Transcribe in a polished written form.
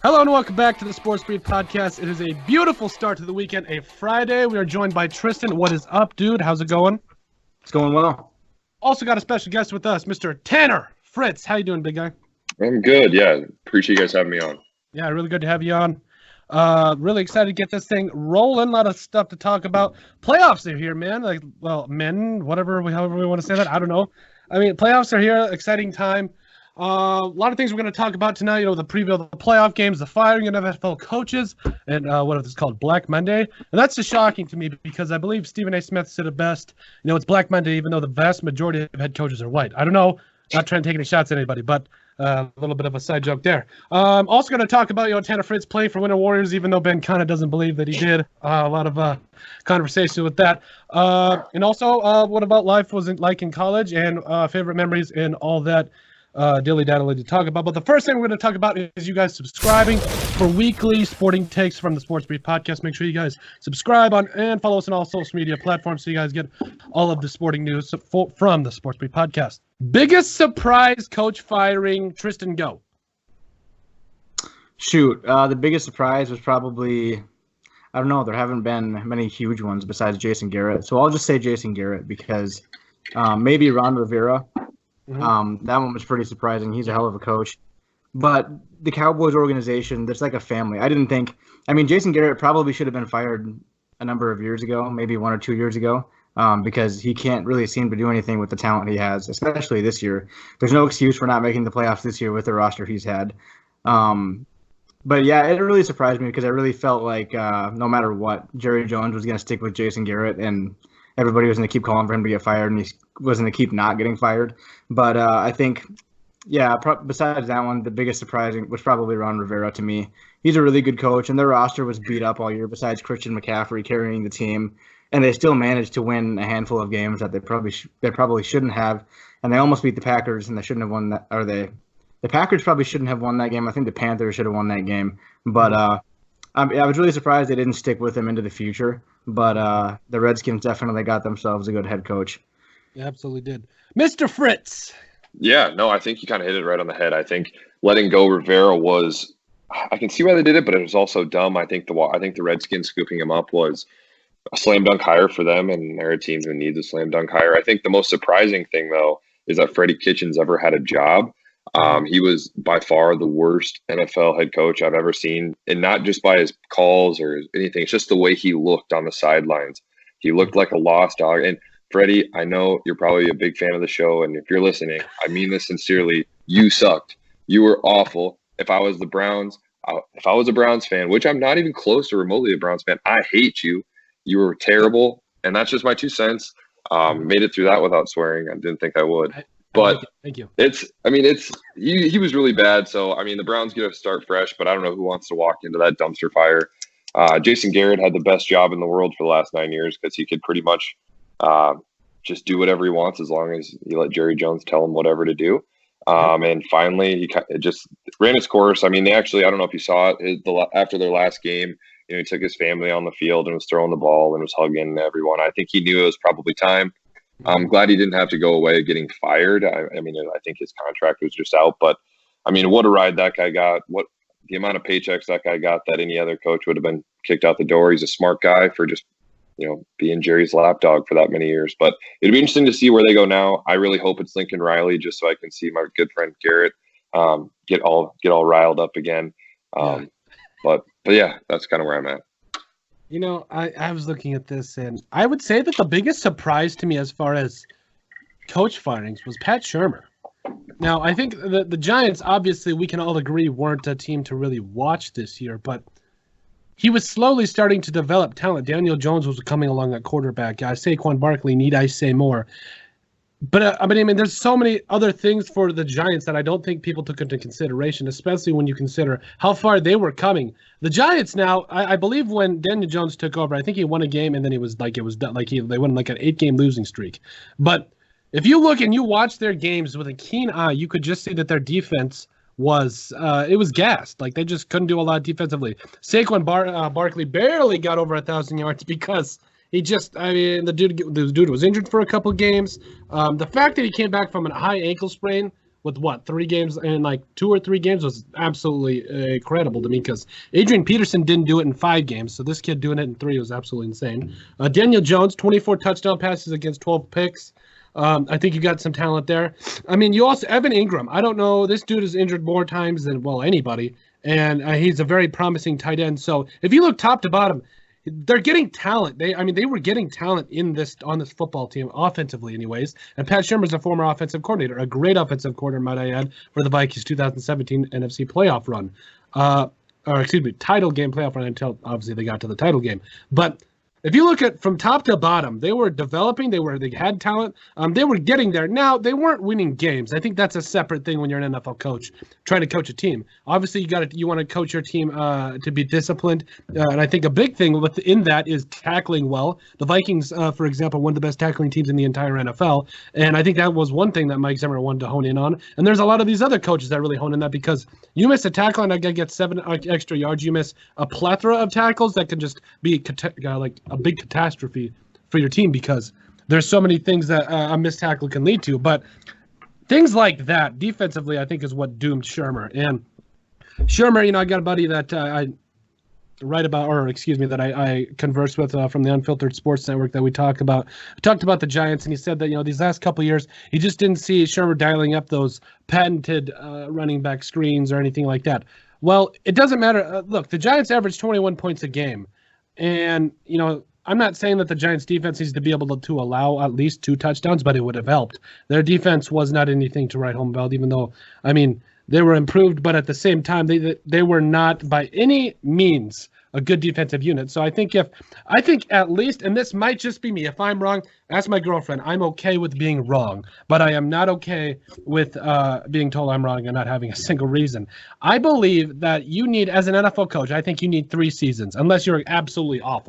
Hello and welcome back to the Sports Brief Podcast. It is a beautiful start to the weekend, a Friday. We are joined by Tristan. What is up, dude? How's it going? It's going well. Also got a special guest with us, Mr. Tanner Fritz. How you doing, big guy? I'm good, yeah. Appreciate you guys having me on. Yeah, really good to have you on. Really excited to get this thing rolling. A lot of stuff to talk about. Playoffs are here, man. However we want to say that. I don't know. I mean, playoffs are here. Exciting time. A lot of things we're going to talk about tonight. The preview of the playoff games, the firing of NFL coaches, and what it's called, Black Monday. And that's just shocking to me because I believe Stephen A. Smith said it best. It's Black Monday, even though the vast majority of head coaches are white. I don't know. Not trying to take any shots at anybody, but a little bit of a side joke there. Also going to talk about Tanner Fritz playing for Winter Warriors, even though Ben kind of doesn't believe that he did. A lot of conversation with that. And also, what about life was like in college and favorite memories and all that. Dilly-daddly to talk about. But the first thing we're going to talk about is you guys subscribing for weekly sporting takes from the Sports Brief Podcast. Make sure you guys subscribe on and follow us on all social media platforms so you guys get all of the sporting news from the Sports Brief Podcast. Biggest surprise coach firing, Tristan, go. Shoot, the biggest surprise was probably, I don't know, there haven't been many huge ones besides Jason Garrett. So I'll just say Jason Garrett because maybe Ron Rivera. That one was pretty surprising. He's a hell of a coach. But the Cowboys organization, that's like a family. Jason Garrett probably should have been fired a number of years ago, maybe 1 or 2 years ago, because he can't really seem to do anything with the talent he has, especially this year. There's no excuse for not making the playoffs this year with the roster he's had. But yeah, it really surprised me because I really felt like no matter what, Jerry Jones was going to stick with Jason Garrett and everybody was going to keep calling for him to get fired, and he was going to keep not getting fired. But I think, besides that one, the biggest surprising was probably Ron Rivera to me. He's a really good coach, and their roster was beat up all year besides Christian McCaffrey carrying the team. And they still managed to win a handful of games that they probably shouldn't have. And they almost beat the Packers, and they shouldn't have won that. Or the Packers probably shouldn't have won that game. I think the Panthers should have won that game. But I was really surprised they didn't stick with him into the future. But the Redskins definitely got themselves a good head coach. Yeah, absolutely did. Mr. Fritz. Yeah, no, I think you kind of hit it right on the head. I think letting go Rivera was – I can see why they did it, but it was also dumb. I think the Redskins scooping him up was a slam dunk hire for them, and they're a team who needs a slam dunk hire. I think the most surprising thing, though, is that Freddie Kitchens ever had a job. He was by far the worst NFL head coach I've ever seen, and not just by his calls or anything. It's just the way he looked on the sidelines. He looked like a lost dog. And Freddie, I know you're probably a big fan of the show, and if you're listening, I mean this sincerely. You sucked. You were awful. If I was a Browns fan, which I'm not even close to remotely a Browns fan, I hate you. You were terrible, and that's just my 2 cents. Made it through that without swearing. I didn't think I would. But thank you. He was really bad. So, the Browns get to start fresh, but I don't know who wants to walk into that dumpster fire. Jason Garrett had the best job in the world for the last 9 years because he could pretty much just do whatever he wants as long as you let Jerry Jones tell him whatever to do. And finally, it just ran its course. They actually, I don't know if you saw it, after their last game, he took his family on the field and was throwing the ball and was hugging everyone. I think he knew it was probably time. I'm glad he didn't have to go away getting fired. I think his contract was just out. But, what a ride that guy got. What the amount of paychecks that guy got that any other coach would have been kicked out the door. He's a smart guy for just, being Jerry's lapdog for that many years. But it'd be interesting to see where they go now. I really hope it's Lincoln Riley just so I can see my good friend Garrett get all riled up again. But yeah, that's kind of where I'm at. I was looking at this, and I would say that the biggest surprise to me as far as coach firings was Pat Shurmur. Now, I think the Giants, obviously, we can all agree, weren't a team to really watch this year, but he was slowly starting to develop talent. Daniel Jones was coming along at quarterback. Saquon Barkley, need I say more? But, there's so many other things for the Giants that I don't think people took into consideration, especially when you consider how far they were coming. The Giants now, I believe when Daniel Jones took over, I think he won a game, and then it was done. They went like an 8-game losing streak. But if you look and you watch their games with a keen eye, you could just see that their defense was gassed. Like, they just couldn't do a lot defensively. Saquon Barkley barely got over 1,000 yards because he just, the dude was injured for a couple of games. The fact that he came back from a high ankle sprain with what, 3 games, and like 2 or 3 games was absolutely incredible to me, because Adrian Peterson didn't do it in 5 games, so this kid doing it in 3 was absolutely insane. Daniel Jones, 24 touchdown passes against 12 picks. I think you got some talent there. I mean, you also, Evan Ingram, I don't know, this dude is injured more times than, well, anybody, and he's a very promising tight end. So if you look top to bottom, they're getting talent. They were getting talent on this football team, offensively anyways. And Pat Shurmur's a former offensive coordinator, a great offensive coordinator, might I add, for the Vikings 2017 NFC playoff run. Title game playoff run, until obviously they got to the title game. But if you look at from top to bottom, they were developing. They had talent. They were getting there. Now, they weren't winning games. I think that's a separate thing when you're an NFL coach trying to coach a team. Obviously, you want to coach your team to be disciplined, and I think a big thing within that is tackling well. The Vikings, for example, one of the best tackling teams in the entire NFL, and I think that was one thing that Mike Zimmer wanted to hone in on. And there's a lot of these other coaches that really hone in that, because you miss a tackle and I get 7 extra yards. You miss a plethora of tackles that can just be like a big catastrophe for your team, because there's so many things that a missed tackle can lead to. But things like that defensively, I think, is what doomed Shurmur. And Shurmur, I got a buddy that I converse with from the Unfiltered Sports Network that we talked about the Giants, and he said that these last couple of years he just didn't see Shurmur dialing up those patented running back screens or anything like that. Well, it doesn't matter. Look, the Giants average 21 points a game. And, I'm not saying that the Giants defense needs to be able to allow at least 2 touchdowns, but it would have helped. Their defense was not anything to write home about, even though, they were improved, but at the same time, they were not by any means a good defensive unit. So I think at least, and this might just be me, if I'm wrong, ask my girlfriend. I'm okay with being wrong, but I am not okay with being told I'm wrong and not having a single reason. I believe that you need, as an NFL coach, I think you need 3 seasons, unless you're absolutely awful.